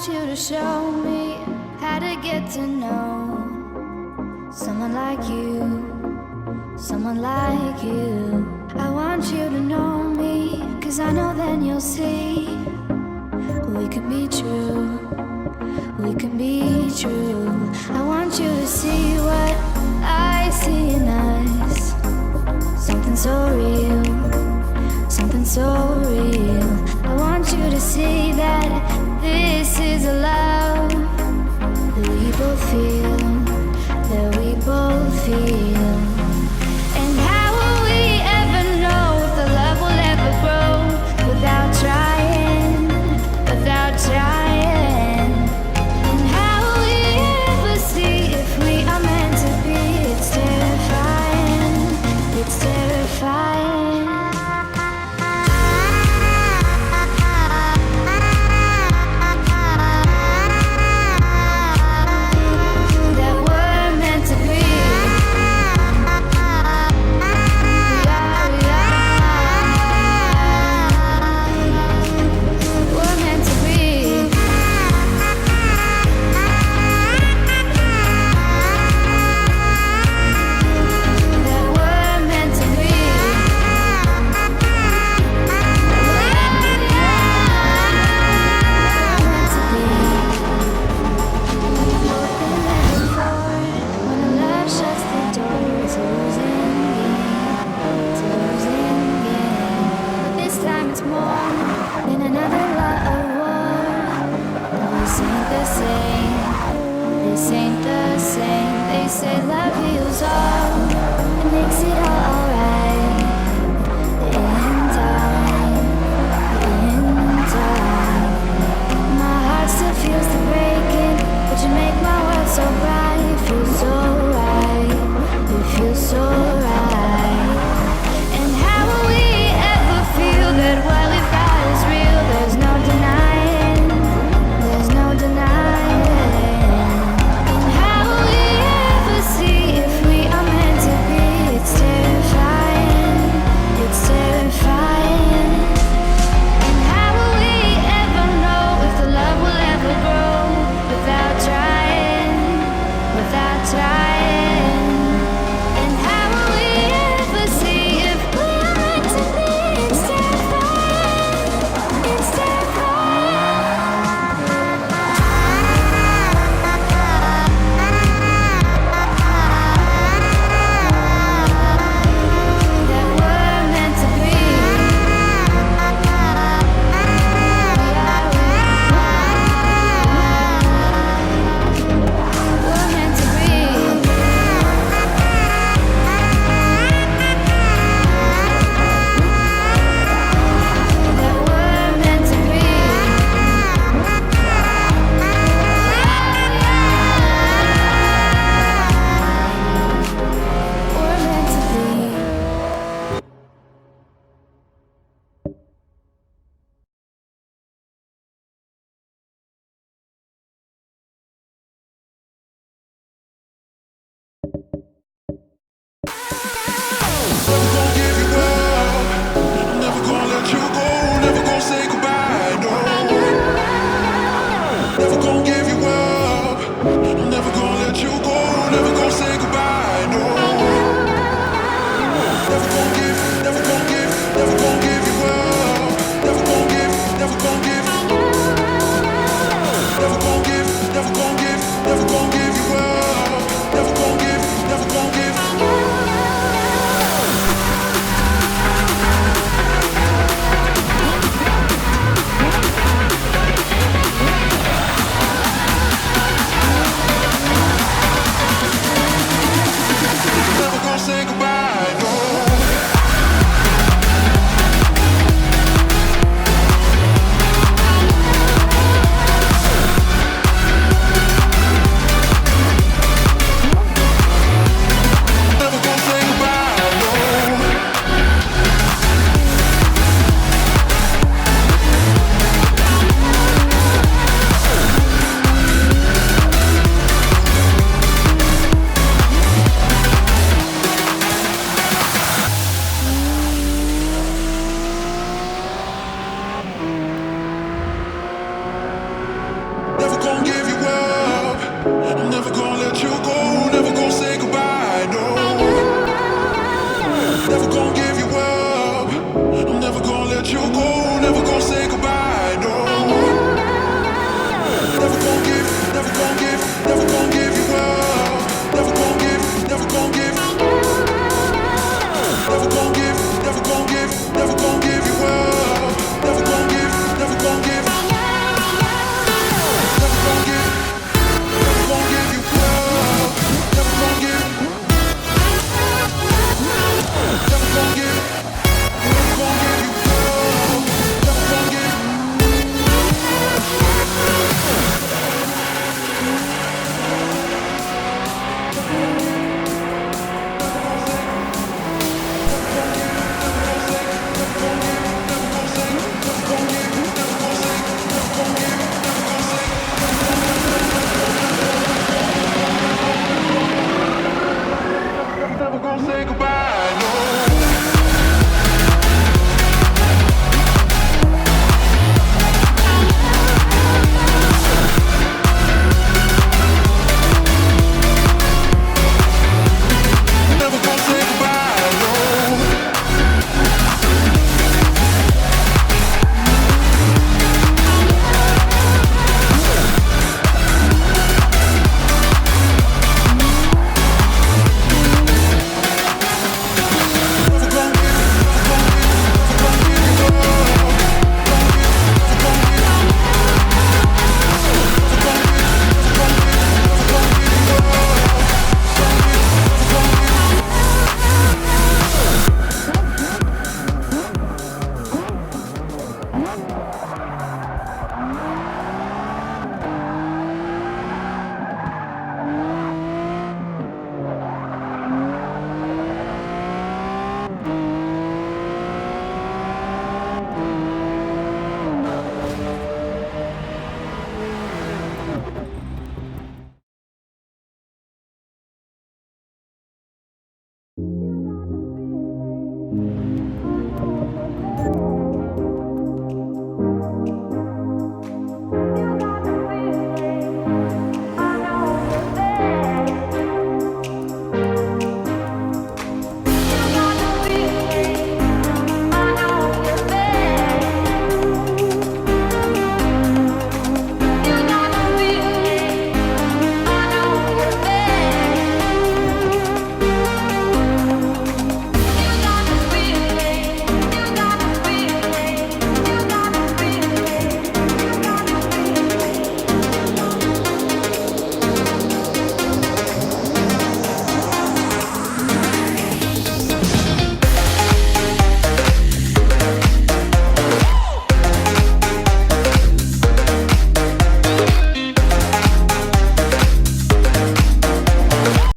want you to show me how to get to know someone like you, someone like you. I want you to know me, 'cause I know then you'll see we could be true, we can be true. I want you to see what I see in us, something so real, something so real. I want you to see that this is a love that we both feel, that we both feel. And how will we ever know if the love will ever grow without trying, without trying? And how will we ever see if we are meant to be? It's terrifying, it's terrifying. This ain't the same. They say love heals all.